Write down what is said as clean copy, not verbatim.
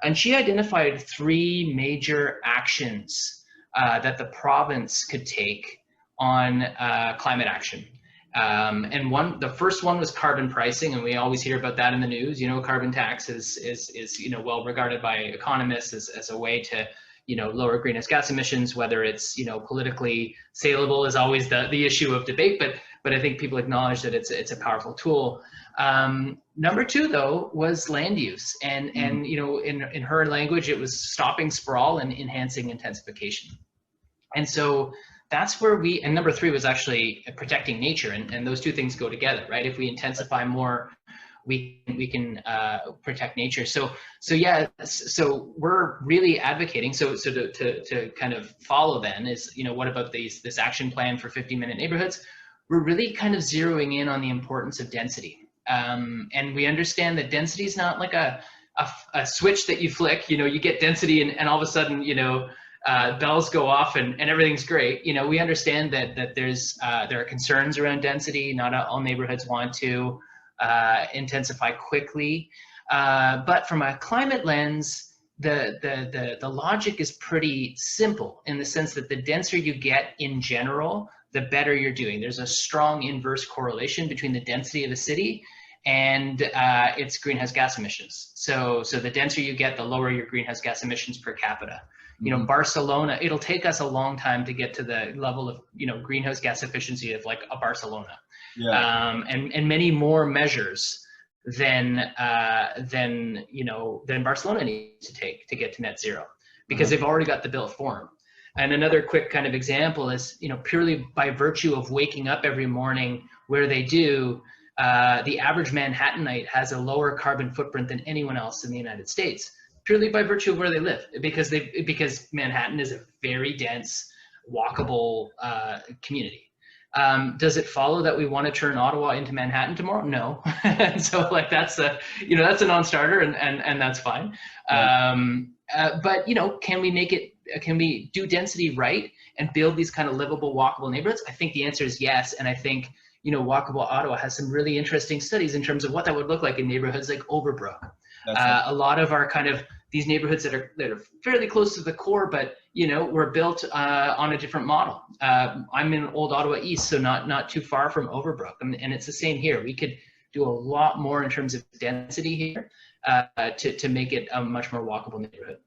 And she identified three major actions that the province could take on climate action. And the first one was carbon pricing, and we always hear about that in the news. Carbon tax is well regarded by economists as a way to lower greenhouse gas emissions. Whether it's politically saleable is always the issue of debate, but I think people acknowledge that it's a powerful tool. Number two, though, was land use, and in her language, it was stopping sprawl and enhancing intensification. And so that's where and number three was actually protecting nature, and those two things go together, right? If we intensify more, we can protect nature. So we're really advocating. So to kind of follow then is, what about this action plan for 50-minute neighborhoods? We're really kind of zeroing in on the importance of density. And we understand that density is not like a switch that you flick. You get density and all of a sudden, bells go off and everything's great. We understand that there are concerns around density. Not all neighborhoods want to intensify quickly, but from a climate lens, the logic is pretty simple in the sense that the denser you get in general, the better you're doing. There's a strong inverse correlation between the density of a city and its greenhouse gas emissions. So the denser you get, the lower your greenhouse gas emissions per capita. Barcelona, it'll take us a long time to get to the level of greenhouse gas efficiency of like a Barcelona, and many more measures than Barcelona needs to take to get to net zero, because they've already got the built form. And another quick kind of example is, purely by virtue of waking up every morning where they do, the average Manhattanite has a lower carbon footprint than anyone else in the United States, purely by virtue of where they live, because Manhattan is a very dense, walkable community. Does it follow that we want to turn Ottawa into Manhattan tomorrow? No. So that's a non-starter, and that's fine. But can we do density right and build these kind of livable, walkable neighborhoods? I think the answer is yes. And I think, Walkable Ottawa has some really interesting studies in terms of what that would look like in neighborhoods like Overbrook. A lot of our kind of these neighborhoods that are fairly close to the core, but were built on a different model. I'm in Old Ottawa East, so not too far from Overbrook, and it's the same here. We could do a lot more in terms of density here to make it a much more walkable neighborhood.